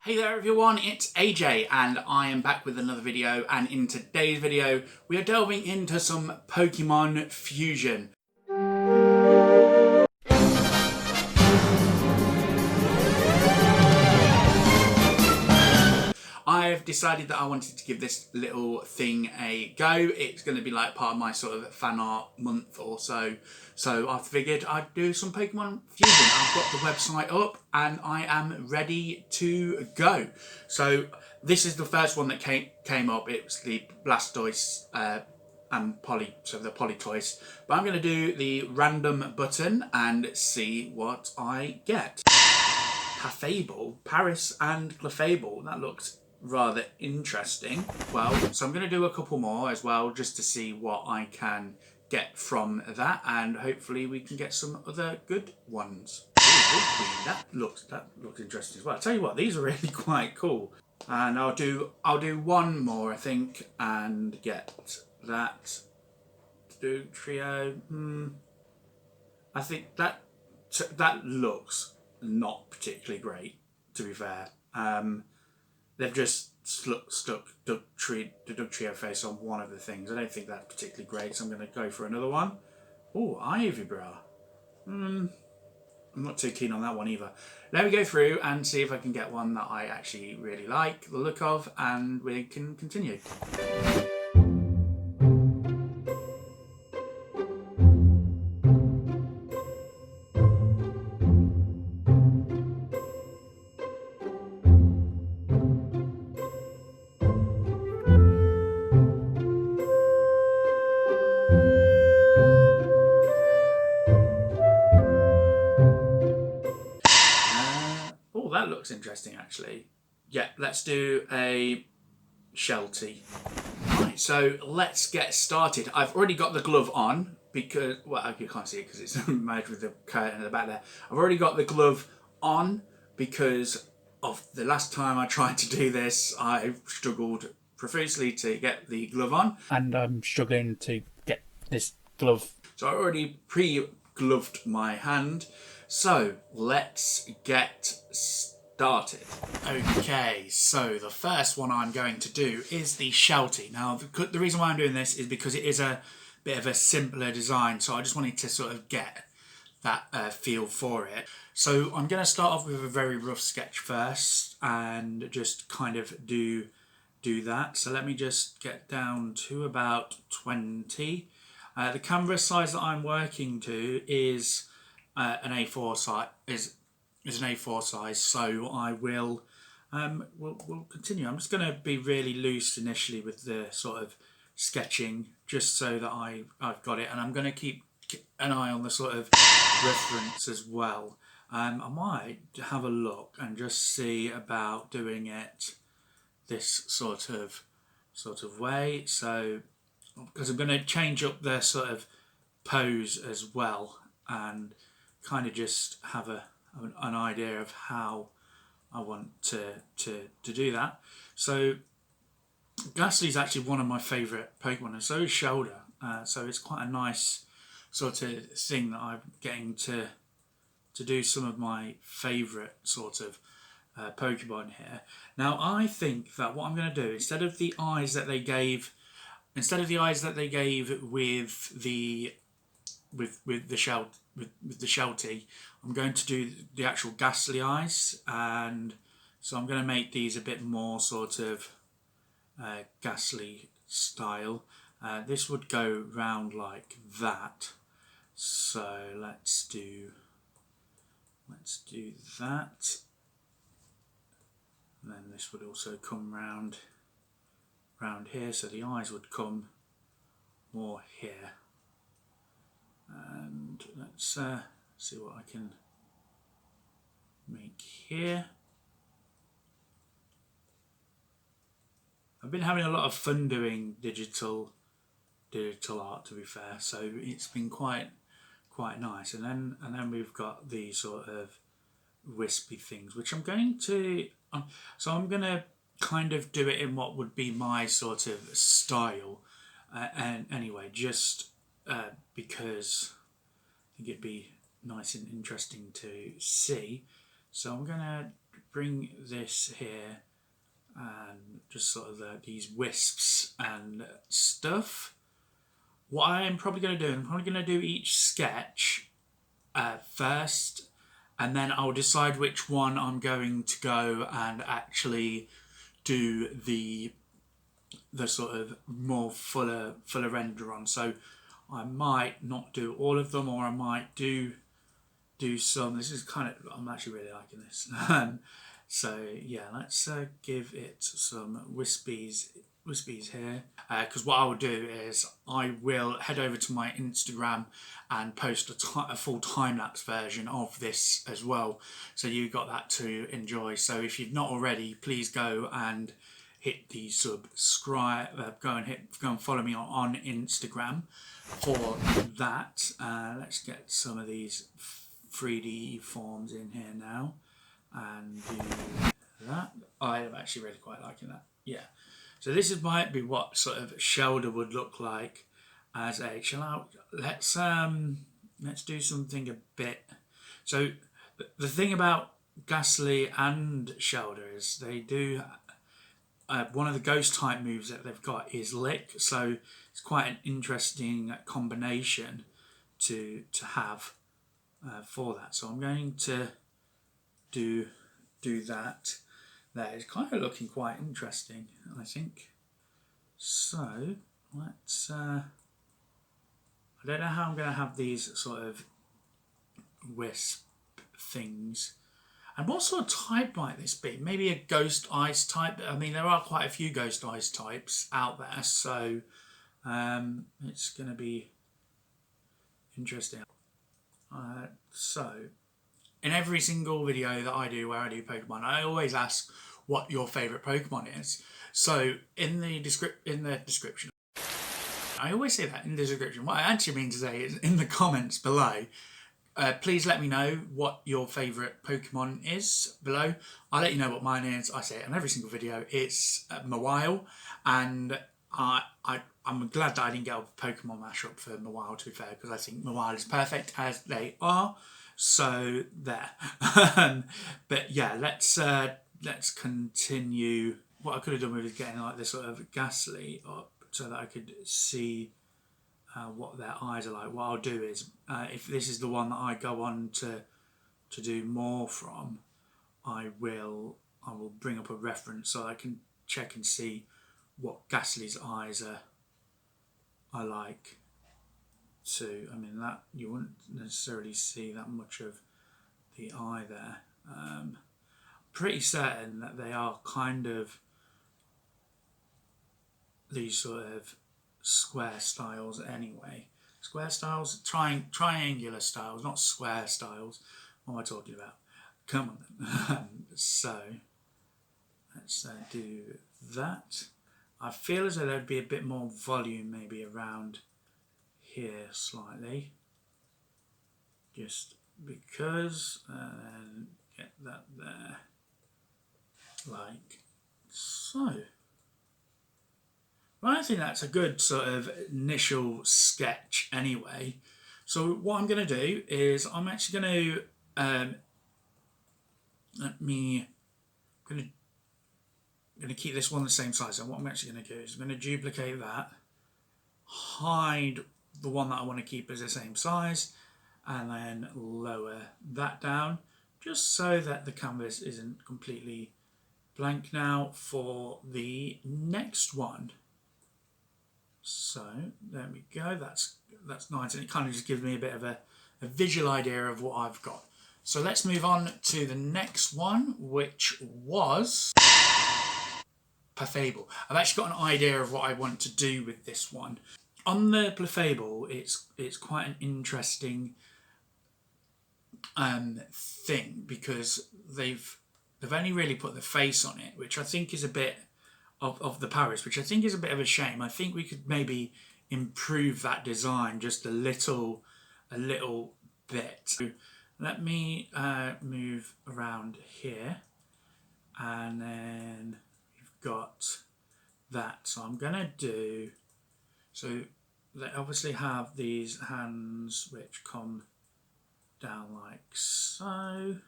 Hey there everyone, it's AJ and I am back with another video, and in today's video we are delving into some Pokemon Fusion. I've decided that I wanted to give this little thing a go. It's going to be like part of my sort of fan art month or so. So I figured I'd do some Pokemon Fusion. I've got the website up and I am ready to go. So this is the first one that came up. It was the Blastoise and the Polytoise. But I'm going to do the random button and see what I get. Pafable, Paris and Clefable. That looks rather interesting. Well, so I'm going to do a couple more as well just to see what I can get from that, and hopefully we can get some other good ones. Ooh, Vulqueen, that looks interesting as well. I'll tell you what, these are really quite cool. And I'll do one more I think and get that. Do trio. I think that looks not particularly great, to be fair. They've just stuck the Doug Trio face on one of the things. I don't think that's particularly great, so I'm going to go for another one. Oh, Ivy Bra. I'm not too keen on that one either. Let me go through and see if I can get one that I actually really like the look of, and we can continue. That looks interesting actually. Yeah, let's do a Sheltie. Right, so let's get started. I've already got the glove on because, well, you can't see it because it's merged with the curtain in the back there. I've already got the glove on because of the last time I tried to do this, I struggled profusely to get the glove on. And I'm struggling to get this glove. So I already pre-gloved my hand. So let's get started. Okay, so the first one I'm going to do is the Sheltie. Now, the reason why I'm doing this is because it is a bit of a simpler design, so I just wanted to sort of get that feel for it. So I'm going to start off with a very rough sketch first and just kind of do that. So let me just get down to about 20. The canvas size that I'm working to is an A4 size, is an A4 size, so I will we'll continue. I'm just going to be really loose initially with the sort of sketching, just so that I've got it, and I'm going to keep an eye on the sort of reference as well. I might have a look and just see about doing it this sort of way. So because I'm going to change up the sort of pose as well, and kind of just have an idea of how I want to do that. So Ghastly is actually one of my favourite Pokemon, and so is Shoulder. So it's quite a nice sort of thing that I'm getting to do some of my favourite sort of Pokemon here. Now I think that what I'm going to do, instead of the eyes that they gave with the Sheltie, I'm going to do the actual Ghastly eyes, and so I'm going to make these a bit more sort of Ghastly style. This would go round like that. So let's do that, and then this would also come round here. So the eyes would come more here. And let's see what I can make here. I've been having a lot of fun doing digital art, to be fair, so it's been quite nice. And then we've got these sort of wispy things, which I'm going to so I'm going to kind of do it in what would be my sort of style, and anyway, just because I think it'd be nice and interesting to see. So I'm going to bring this here and just sort of these wisps and stuff. What I'm probably going to do, I'm probably going to do each sketch first, and then I'll decide which one I'm going to go and actually do the sort of more fuller render on. So I might not do all of them, or I might do some. This is kind of, I'm actually really liking this. So yeah, let's give it some wispies here, because what I will do is I will head over to my Instagram and post a full time-lapse version of this as well, so you got that to enjoy. So if you've not already, please go and hit the subscribe, go and follow me on Instagram for that. Let's get some of these 3D forms in here now and do that. I'm actually really quite liking that. Yeah. So this might be what sort of Shelder would look like as a chill out. Let's do something a bit. So the thing about Ghastly and Shelder is they do one of the ghost type moves that they've got is Lick. So it's quite an interesting combination to have for that. So I'm going to do that. There, it's kind of looking quite interesting, I think. So let's I don't know how I'm going to have these sort of wisp things. And what sort of type might this be? Maybe a ghost ice type. I mean, there are quite a few ghost ice types out there, so it's going to be interesting. So in every single video that I do where I do Pokemon, I always ask what your favourite Pokemon is. So in the description, I always say that in the description. What I actually mean to say is in the comments below. Please let me know what your favourite Pokemon is below. I'll let you know what mine is. I say it in every single video. It's Mawile, and I'm glad that I didn't get a Pokemon mashup for Mawile, to be fair, because I think Mawile is perfect as they are. So there. But yeah, let's continue. What I could have done with is getting like this sort of Ghastly up so that I could see what their eyes are like. What I'll do is, if this is the one that I go on to do more from, I will bring up a reference so I can check and see what Ghastly's eyes are like too. I mean, that you wouldn't necessarily see that much of the eye there. Pretty certain that they are kind of these sort of square styles anyway. Square styles, triangular styles, not square styles. What am I talking about? Come on. So let's do that. I feel as though there'd be a bit more volume maybe around here slightly, just because, and get that there like so. Well, I think that's a good sort of initial sketch anyway. So what I'm going to do is I'm actually going to going to keep this one the same size. So what I'm actually going to do is I'm going to duplicate that, hide the one that I want to keep as the same size, and then lower that down just so that the canvas isn't completely blank now for the next one. So there we go, that's nice, and it kind of just gives me a bit of a visual idea of what I've got. So let's move on to the next one, which was Pafable. I've actually got an idea of what I want to do with this one. On the Pafable, it's quite an interesting thing, because they've only really put the face on it, which I think is a bit of the Paris, which I think is a bit of a shame. I think we could maybe improve that design just a little bit. So let me move around here, and then we've got that. So I'm gonna do, so they obviously have these hands which come down like so. I'm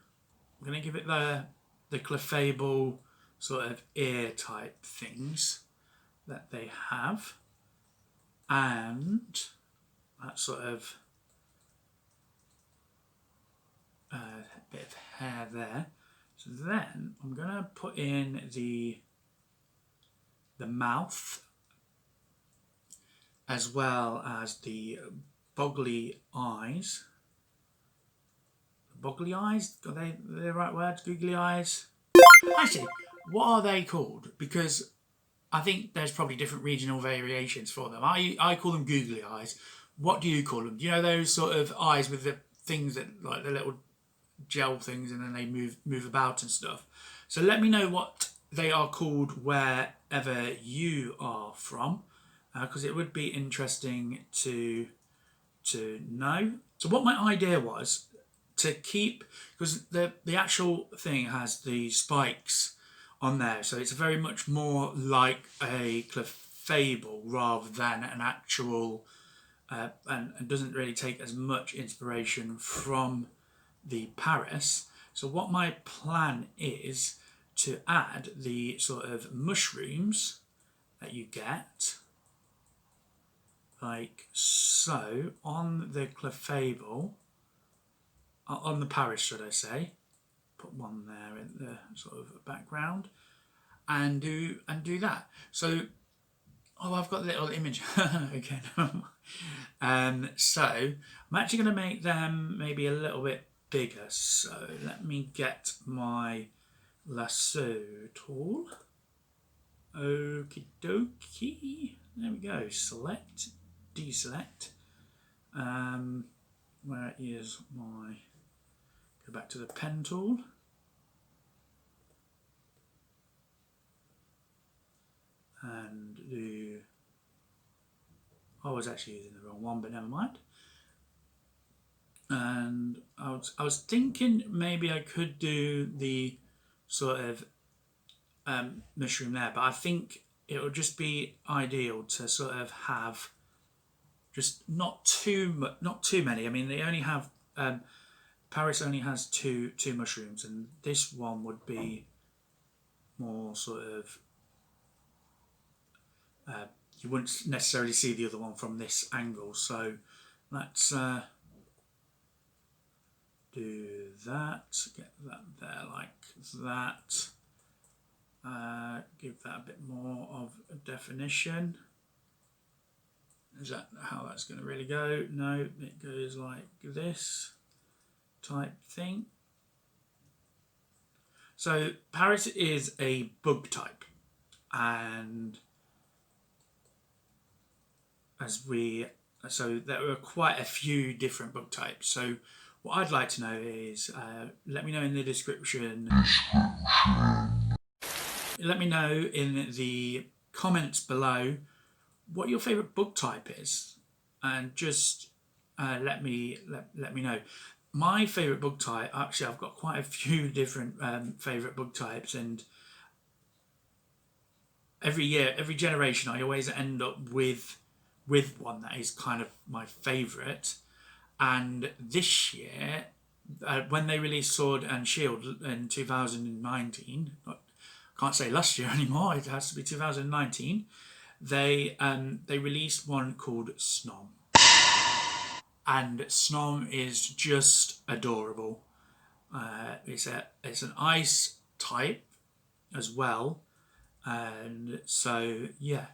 gonna give it the the Pafable sort of ear type things that they have, and that sort of bit of hair there. So then I'm going to put in the mouth, as well as the boggly eyes. Boggly eyes? Are they the right words? Googly eyes? Actually, what are they called? Because I think there's probably different regional variations for them. I call them googly eyes. What do you call them? Do you know those sort of eyes with the things that, like the little gel things, and then they move about and stuff? So let me know what they are called wherever you are from, because it would be interesting to know. So what my idea was to keep, because the actual thing has the spikes on there, so it's very much more like a Pafable rather than an actual, and doesn't really take as much inspiration from the Paris. So what my plan is to add the sort of mushrooms that you get, like so, on the Pafable, on the Paris should I say. Put one there in the sort of background, and do that. So, oh, I've got a little image. Okay, so I'm actually going to make them maybe a little bit bigger. So let me get my lasso tool. Okie dokie. There we go. Select, deselect. Where is my? Go back to the pen tool. And do. I was actually using the wrong one, but never mind. And I was thinking maybe I could do the sort of mushroom there, but I think it would just be ideal to sort of have just not too many. I mean, they only have Paris only has two mushrooms, and this one would be more sort of you wouldn't necessarily see the other one from this angle. So let's do that, get that there like that, give that a bit more of a definition. Is that how that's going to really go? No, it goes like this type thing. So Paris is a bug type, and so there are quite a few different bug types. So what I'd like to know is, let me know in the description. Let me know in the comments below what your favourite bug type is, and just let me know. My favourite bug type, actually I've got quite a few different favourite bug types, and every year, every generation, I always end up with one that is kind of my favourite. And this year, when they released Sword and Shield in 2019, I can't say last year anymore, it has to be 2019, they released one called Snom. And Snom is just adorable. It's an ice type as well, and so yeah,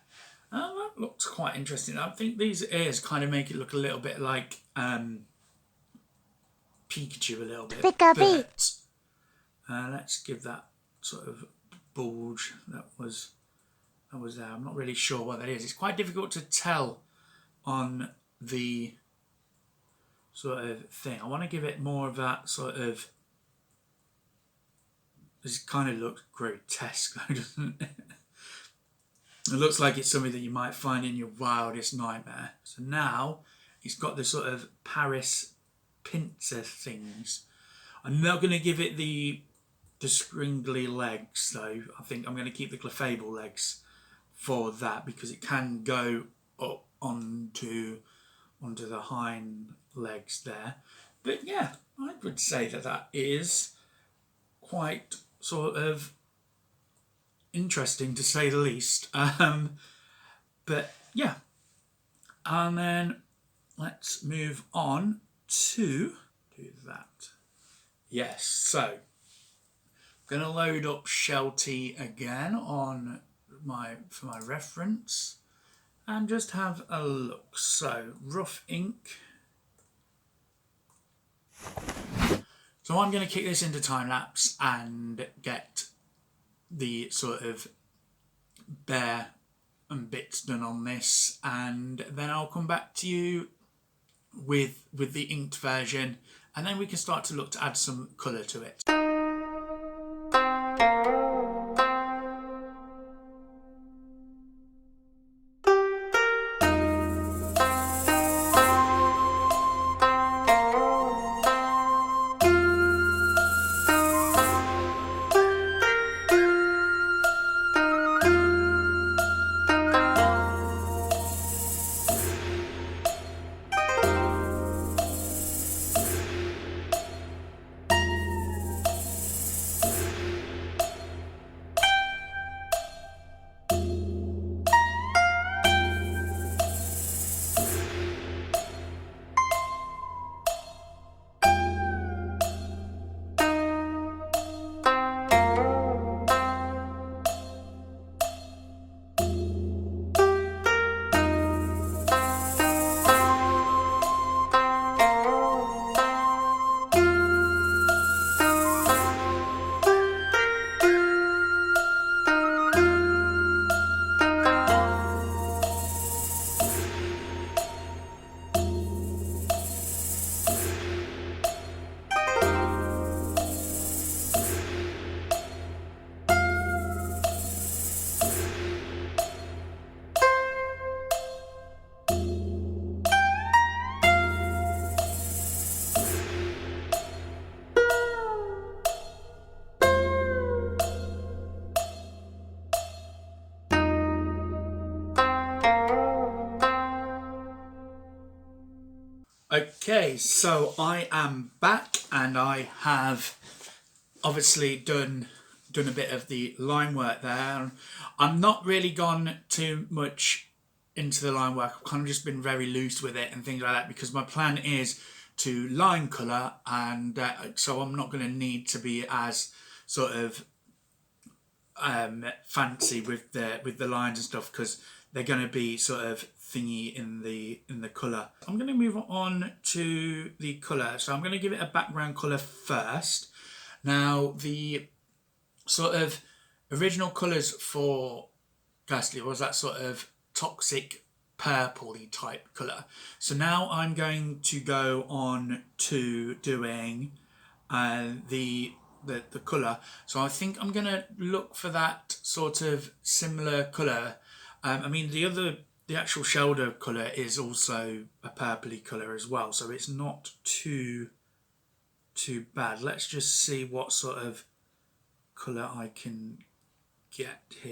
that looks quite interesting. I think these ears kind of make it look a little bit like Pikachu a little bit. But let's give that sort of bulge that was there. I'm not really sure what that is. It's quite difficult to tell on the sort of thing. I want to give it more of that sort of. This kind of looks grotesque, doesn't it? It looks like it's something that you might find in your wildest nightmare. So now it's got the sort of Paris pincer things. I'm not going to give it the scringly legs though. I think I'm going to keep the Pafable legs for that, because it can go up onto the hind legs there. But yeah, I would say that is quite sort of interesting to say the least. But yeah, and then let's move on to do that. Yes, so I'm going to load up Shelty again on for my reference and just have a look. So rough ink. So I'm going to kick this into time lapse and get the sort of bare and bits done on this, and then I'll come back to you with the inked version, and then we can start to look to add some colour to it. Okay, so I am back and I have obviously done a bit of the line work there. I'm not really gone too much into the line work. I've kind of just been very loose with it and things like that because my plan is to line colour, and so I'm not going to need to be as sort of fancy with the lines and stuff because they're going to be sort of thingy in the colour. I'm going to move on to the colour, so I'm going to give it a background colour first. Now the sort of original colours for Ghastly was that sort of toxic purpley type colour. So now I'm going to go on to doing the colour. So I think I'm going to look for that sort of similar colour. I mean the actual shoulder colour is also a purpley colour as well, so it's not too bad. Let's just see what sort of colour I can get here.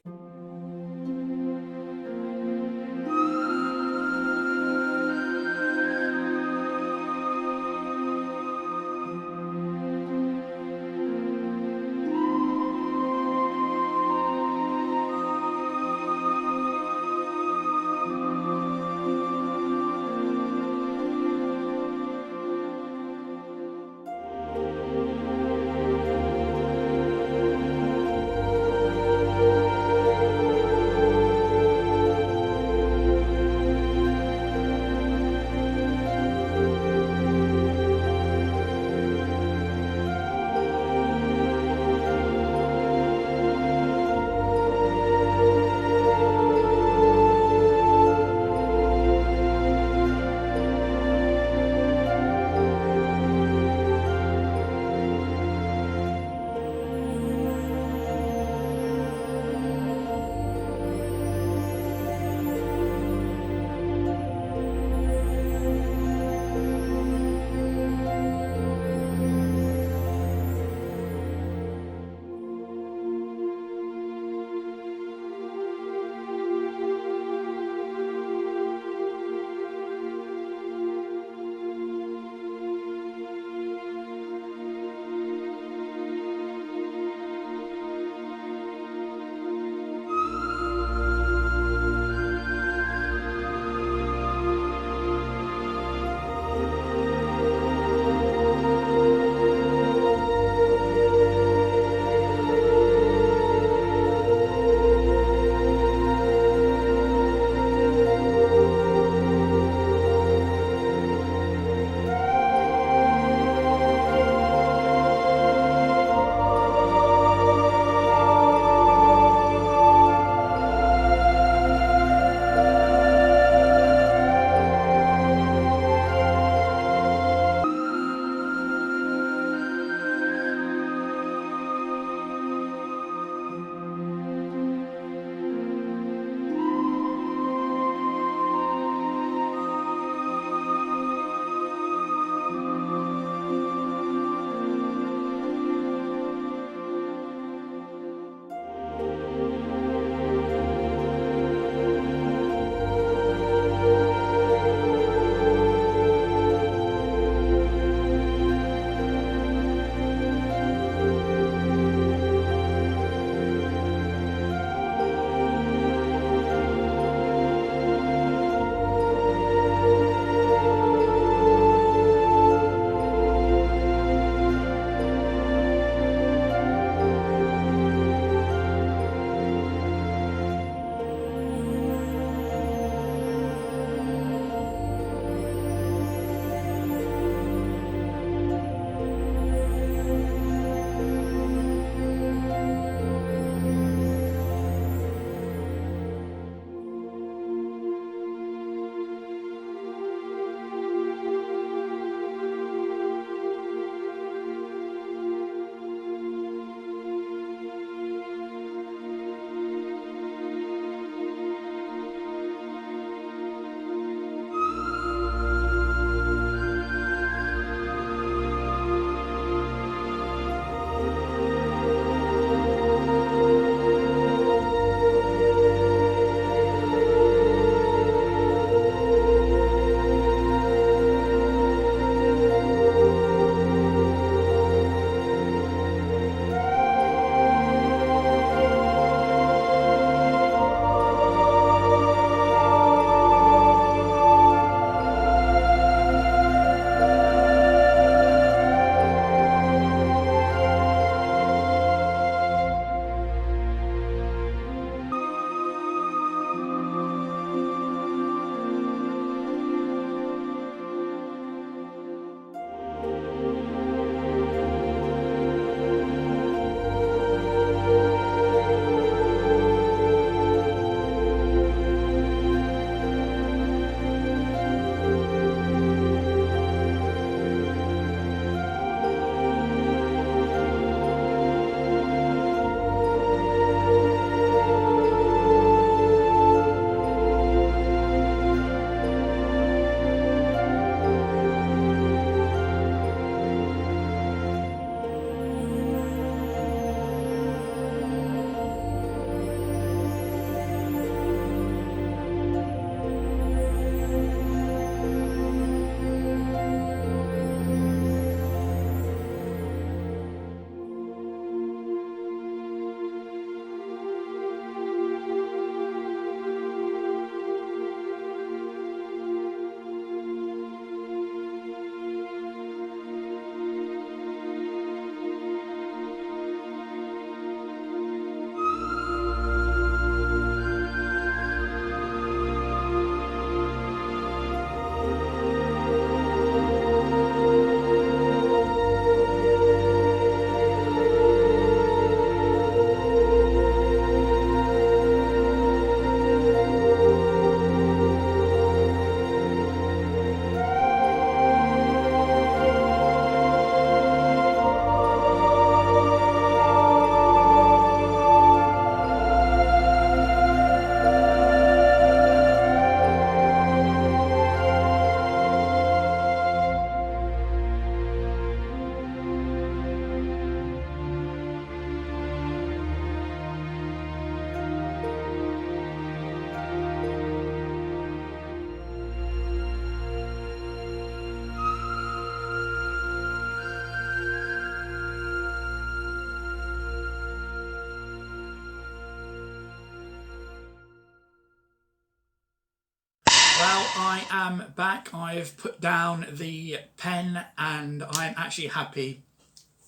I am back. I've put down the pen and I'm actually happy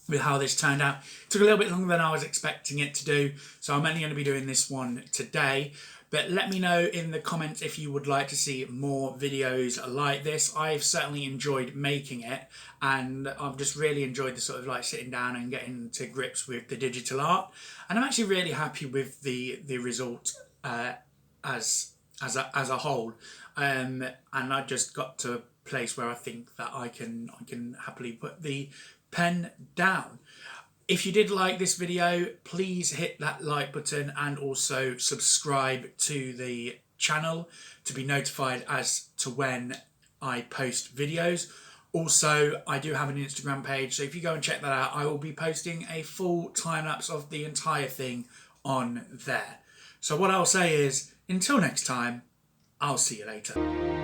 with how this turned out. It took a little bit longer than I was expecting it to do, so I'm only going to be doing this one today. But let me know in the comments if you would like to see more videos like this. I've certainly enjoyed making it, and I've just really enjoyed the sort of like sitting down and getting to grips with the digital art. And I'm actually really happy with the result as a whole. And I just got to a place where I think that I can happily put the pen down. If you did like this video, please hit that like button and also subscribe to the channel to be notified as to when I post videos. Also, I do have an Instagram page, so if you go and check that out, I will be posting a full time-lapse of the entire thing on there. So what I'll say is, until next time, I'll see you later.